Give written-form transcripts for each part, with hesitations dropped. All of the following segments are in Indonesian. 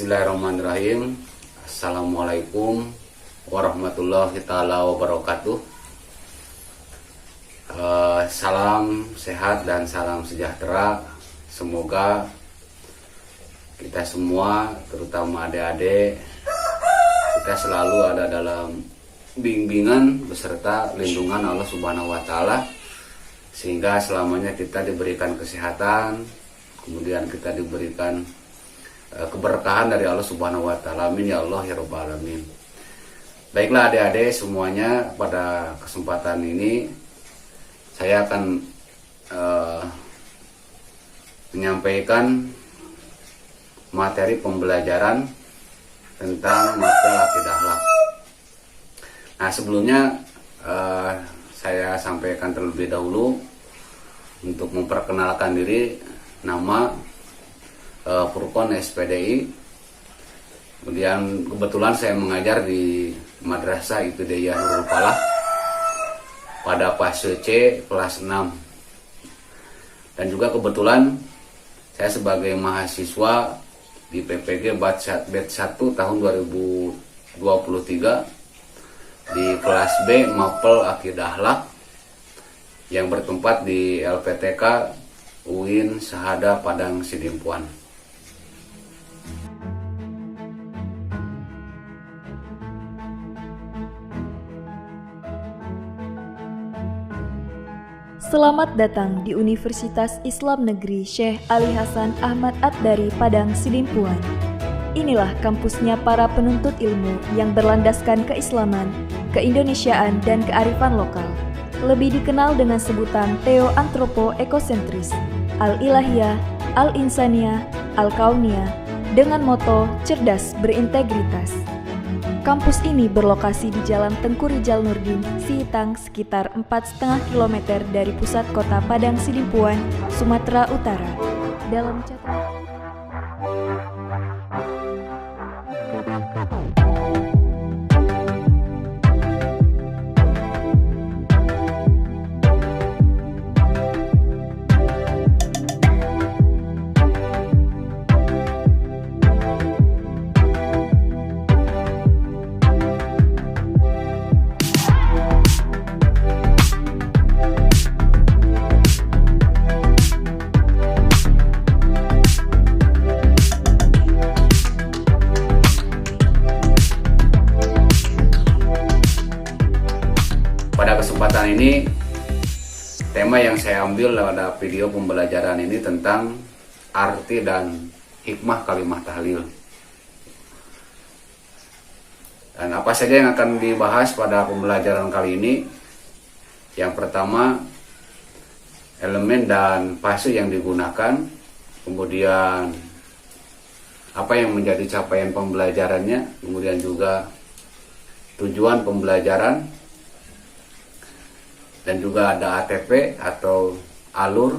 Bismillahirrahmanirrahim. Assalamualaikum warahmatullahi taala wabarakatuh. Salam sehat dan salam sejahtera. Semoga kita semua, terutama adik-adik, kita selalu ada dalam bimbingan beserta lindungan Allah Subhanahu wa taala, sehingga selamanya kita diberikan kesehatan, kemudian kita diberikan keberkahan dari Allah Subhanahu wa taala. Amin ya Allah ya rabbal alamin. Baiklah adik-adik semuanya, pada kesempatan ini saya akan menyampaikan materi pembelajaran tentang materi akidah akhlak. Nah, sebelumnya saya sampaikan terlebih dahulu untuk memperkenalkan diri. Nama Furqon SPDI. Kemudian kebetulan saya mengajar di Madrasah Ibtidaiyah Nurul Falah pada fase C kelas 6. Dan juga kebetulan saya sebagai mahasiswa di PPG batch 1 tahun 2023 di kelas B Mapel Akidah Akhlak yang bertempat di LPTK UIN Syahada Padang Sidimpuan. Selamat datang di Universitas Islam Negeri Syekh Ali Hasan Ahmad At-Dari Padang Sidimpuan. Inilah kampusnya para penuntut ilmu yang berlandaskan keislaman, keindonesiaan, dan kearifan lokal. Lebih dikenal dengan sebutan Theo-Antropo-Ekosentris, Al-Ilahiyah, Al-Insaniyah, Al-Kauniyah, dengan moto cerdas berintegritas. Kampus ini berlokasi di Jalan Tengku Rijal Nurdin, Sihitang, sekitar 4,5 km dari pusat kota Padang Sidimpuan, Sumatera Utara. Dalam catatan Pada kesempatan ini, tema yang saya ambil pada video pembelajaran ini tentang arti dan hikmah kalimat tahlil. Dan apa saja yang akan dibahas pada pembelajaran kali ini? Yang pertama, elemen dan fase yang digunakan, kemudian apa yang menjadi capaian pembelajarannya, kemudian juga tujuan pembelajaran, dan juga ada ATP atau alur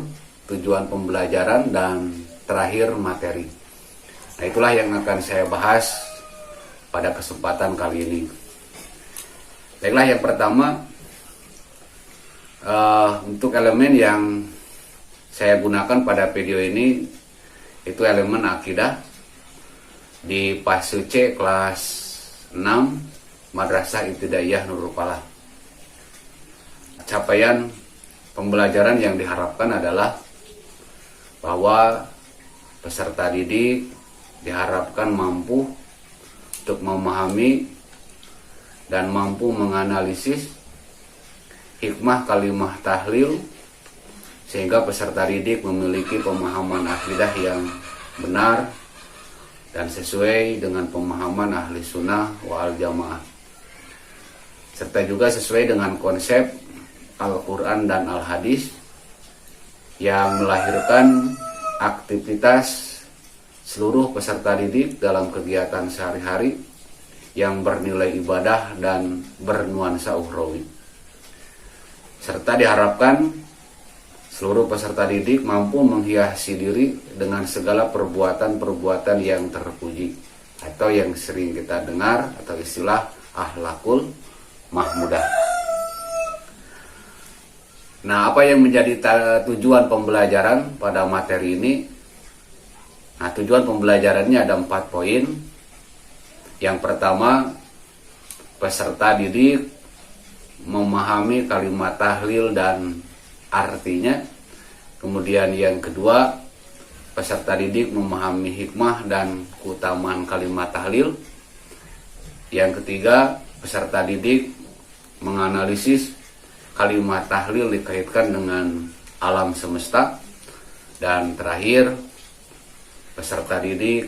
tujuan pembelajaran, dan terakhir materi. Nah, itulah yang akan saya bahas pada kesempatan kali ini. Baiklah, yang pertama untuk elemen yang saya gunakan pada video ini itu elemen akidah di fase C kelas 6 Madrasah Ibtidaiyah Nurul Falah. Capaian pembelajaran yang diharapkan adalah bahwa peserta didik diharapkan mampu untuk memahami dan mampu menganalisis hikmah kalimat tahlil, sehingga peserta didik memiliki pemahaman akidah yang benar dan sesuai dengan pemahaman ahli sunnah wal jamaah, serta juga sesuai dengan konsep Al-Quran dan Al-Hadis yang melahirkan aktivitas seluruh peserta didik dalam kegiatan sehari-hari yang bernilai ibadah dan bernuansa ukhrawi. Serta diharapkan seluruh peserta didik mampu menghiasi diri dengan segala perbuatan-perbuatan yang terpuji atau yang sering kita dengar atau istilah akhlakul mahmudah. Nah, apa yang menjadi tujuan pembelajaran pada materi ini? Nah, tujuan pembelajarannya ada 4 poin. Yang pertama, peserta didik memahami kalimat tahlil dan artinya. Kemudian yang kedua, peserta didik memahami hikmah dan keutamaan kalimat tahlil. Yang ketiga, peserta didik menganalisis kalimat tahlil dikaitkan dengan alam semesta. Dan terakhir, peserta didik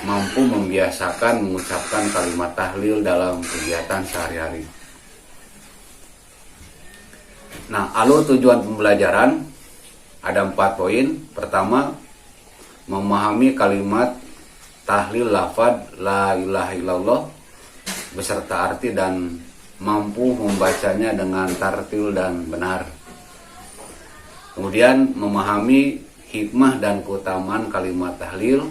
mampu membiasakan mengucapkan kalimat tahlil dalam kegiatan sehari-hari. Nah, alur tujuan pembelajaran ada 4 poin. Pertama, memahami kalimat tahlil lafaz la ilaha illallah beserta arti dan mampu membacanya dengan tartil dan benar. Kemudian memahami hikmah dan keutamaan kalimat tahlil.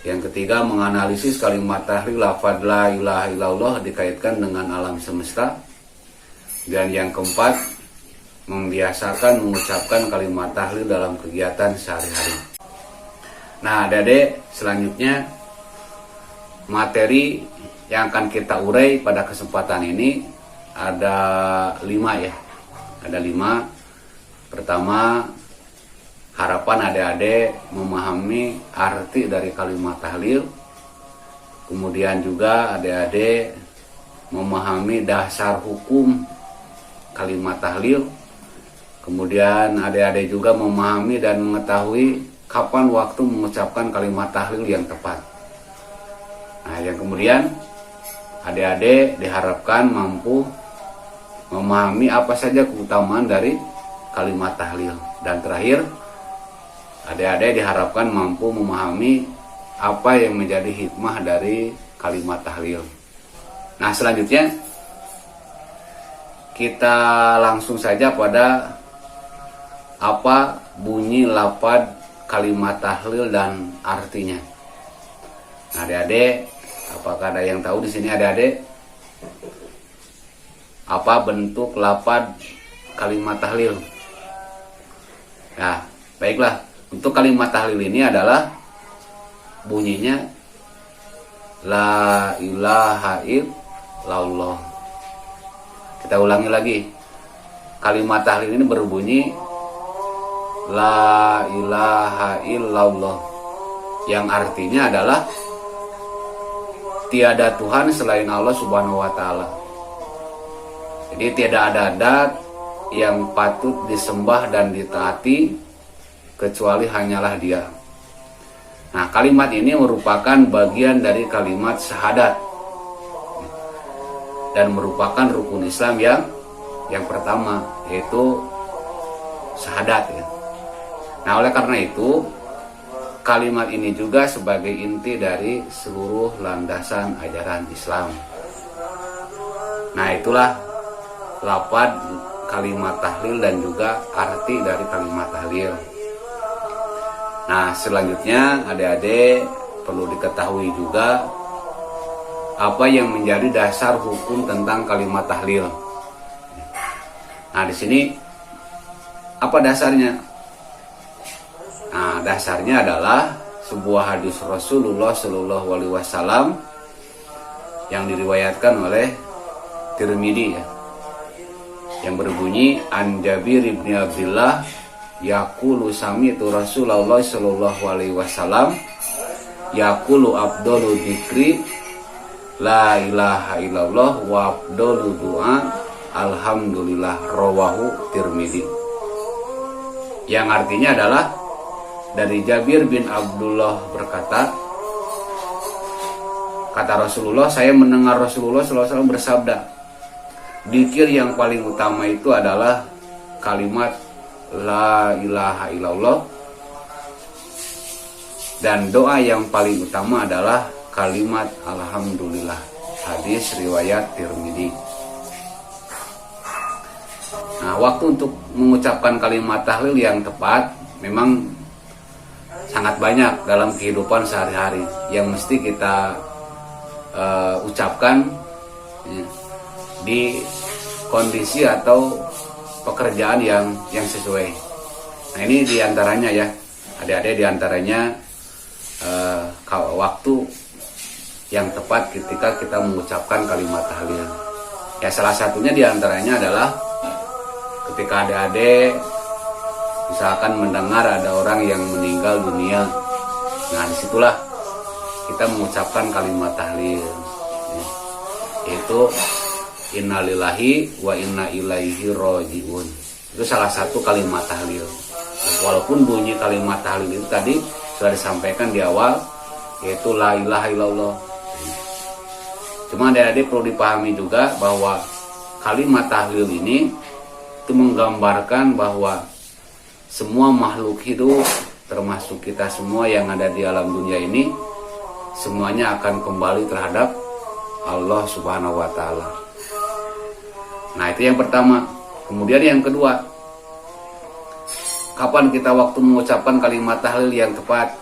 Yang ketiga, menganalisis kalimat tahlil lafaz la ilaha illallah dikaitkan dengan alam semesta. Dan yang keempat, membiasakan mengucapkan kalimat tahlil dalam kegiatan sehari-hari. Nah, adik-adik, selanjutnya materi yang akan kita urai pada kesempatan ini ada 5 ya. Ada 5. Pertama, harapan adik-adik memahami arti dari kalimat tahlil. Kemudian juga adik-adik memahami dasar hukum kalimat tahlil. Kemudian adik-adik juga memahami dan mengetahui kapan waktu mengucapkan kalimat tahlil yang tepat. Nah, yang kemudian adik-adik diharapkan mampu memahami apa saja keutamaan dari kalimat tahlil. Dan terakhir, adik-adik diharapkan mampu memahami apa yang menjadi hikmah dari kalimat tahlil. Nah, selanjutnya kita langsung saja pada apa bunyi lafaz kalimat tahlil dan artinya. Nah, adik-adik, apakah ada yang tahu di sini adik-adik? Apa bentuk lafaz kalimat tahlil? Nah, baiklah. Untuk kalimat tahlil ini adalah bunyinya la ilaha illallah. Kita ulangi lagi. Kalimat tahlil ini berbunyi la ilaha illallah, yang artinya adalah tiada Tuhan selain Allah Subhanahu wa taala. Jadi tidak ada zat yang patut disembah dan ditaati kecuali hanyalah Dia. Nah, kalimat ini merupakan bagian dari kalimat syahadat dan merupakan rukun Islam yang pertama, yaitu syahadat ya. Nah, oleh karena itu kalimat ini juga sebagai inti dari seluruh landasan ajaran Islam. Nah, itulah lafaz kalimat tahlil dan juga arti dari kalimat tahlil. Nah, selanjutnya adik-adik perlu diketahui juga apa yang menjadi dasar hukum tentang kalimat tahlil. Nah, di sini apa dasarnya? Nah, dasarnya adalah sebuah hadis Rasulullah Shallallahu Alaihi Wasallam yang diriwayatkan oleh Tirmidzi ya, yang berbunyi an Jabir bin Abdullah yaqulu sami'tu Rasulullah sallallahu alaihi wasallam yaqulu afdalu dzikri la ilaha illallah wa afdalu du'a alhamdulillah rawahu Tirmidzi. Yang artinya adalah dari Jabir bin Abdullah berkata, kata Rasulullah, saya mendengar Rasulullah sallallahu alaihi wasallam bersabda, dzikir yang paling utama itu adalah kalimat la ilaha illallah, dan doa yang paling utama adalah kalimat alhamdulillah. Hadis riwayat Tirmidzi. Nah, waktu untuk mengucapkan kalimat tahlil yang tepat memang sangat banyak dalam kehidupan sehari-hari yang mesti kita ucapkan ya, di kondisi atau pekerjaan yang sesuai. Nah, ini diantaranya ya, adik-adik, diantaranya waktu yang tepat ketika kita mengucapkan kalimat tahlil. Ya salah satunya diantaranya adalah ketika adik-adik misalkan mendengar ada orang yang meninggal dunia. Nah disitulah kita mengucapkan kalimat tahlil, yaitu innalillahi wa inna ilaihi rojiun. Itu salah satu kalimat tahlil. Walaupun bunyi kalimat tahlil itu tadi sudah disampaikan di awal, yaitu la ilaha illallah. Cuma adik-adik perlu dipahami juga bahwa kalimat tahlil ini itu menggambarkan bahwa semua makhluk hidup, termasuk kita semua yang ada di alam dunia ini, semuanya akan kembali terhadap Allah Subhanahu wa Ta'ala. Nah, itu yang pertama. Kemudian yang kedua, kapan kita waktu mengucapkan kalimat tahlil yang tepat?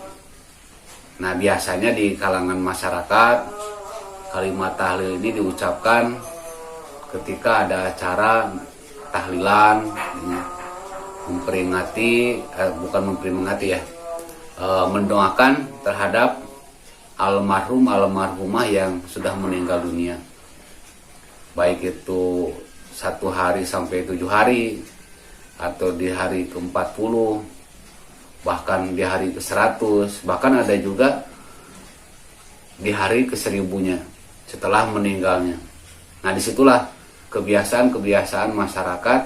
Nah, biasanya di kalangan masyarakat, kalimat tahlil ini diucapkan ketika ada acara tahlilan, memperingati, mendoakan terhadap almarhumah yang sudah meninggal dunia. Baik itu 1 hari sampai 7 hari, atau di hari ke-40, bahkan di hari ke-100, bahkan ada juga di hari ke-1000-nya setelah meninggalnya. Nah disitulah kebiasaan masyarakat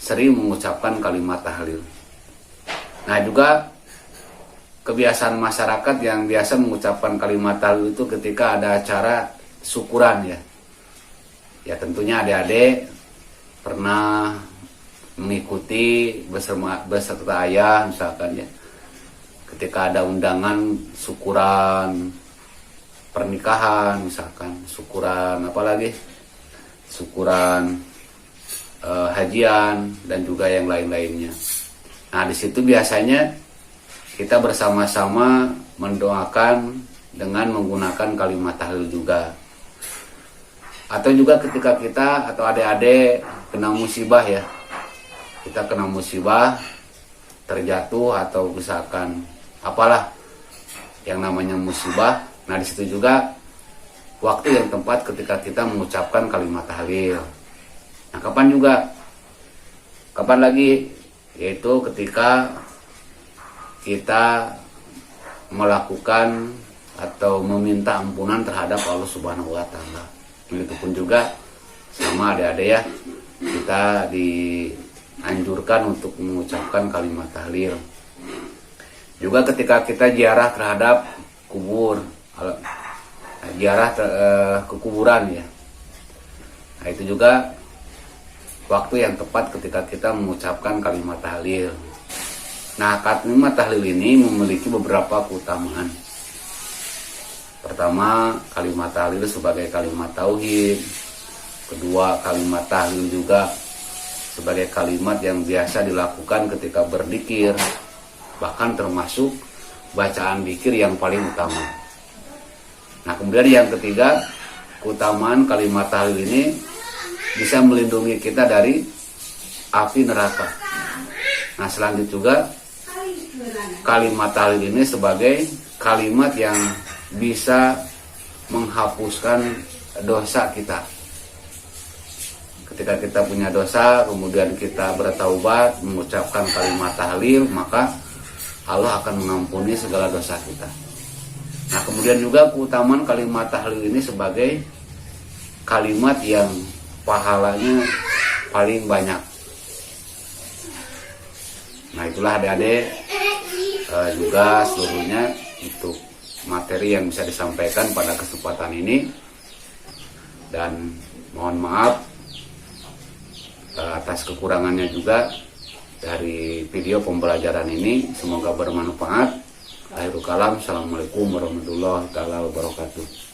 sering mengucapkan kalimat tahlil. Nah juga kebiasaan masyarakat yang biasa mengucapkan kalimat tahlil itu ketika ada acara syukuran ya. Ya tentunya adik-adik pernah mengikuti beserta ayah misalkan ya. Ketika ada undangan syukuran pernikahan misalkan, syukuran apalagi? Syukuran hajian dan juga yang lain-lainnya. Nah, di situ biasanya kita bersama-sama mendoakan dengan menggunakan kalimat tahlil juga. Atau juga ketika kita atau adik-adik kena musibah ya. Kita kena musibah, terjatuh atau misalkan apalah yang namanya musibah. Nah, di situ juga waktu yang tepat ketika kita mengucapkan kalimat tahlil. Nah, kapan lagi? Yaitu ketika kita melakukan atau meminta ampunan terhadap Allah Subhanahu wa Ta'ala. Begitupun juga sama adik-adik ya, kita dianjurkan untuk mengucapkan kalimat tahlil. Juga ketika kita ziarah terhadap kubur, ziarah ke kuburan ya. Nah, itu juga waktu yang tepat ketika kita mengucapkan kalimat tahlil. Nah, kalimat tahlil ini memiliki beberapa keutamaan. Pertama, kalimat tahlil sebagai kalimat tauhid. Kedua, kalimat tahlil juga sebagai kalimat yang biasa dilakukan ketika berzikir, bahkan termasuk bacaan zikir yang paling utama. Nah, kemudian yang ketiga, keutamaan kalimat tahlil ini bisa melindungi kita dari api neraka. Nah, selanjutnya juga kalimat tahlil ini sebagai kalimat yang bisa menghapuskan dosa kita. Ketika kita punya dosa, kemudian kita bertaubat, mengucapkan kalimat tahlil, maka Allah akan mengampuni segala dosa kita. Nah, kemudian juga keutamaan kalimat tahlil ini sebagai kalimat yang pahalanya paling banyak. Nah, itulah adik-adik juga seluruhnya untuk materi yang bisa disampaikan pada kesempatan ini. Dan mohon maaf atas kekurangannya juga dari video pembelajaran ini. Semoga bermanfaat. Akhirul kalam, assalamualaikum warahmatullahi wabarakatuh.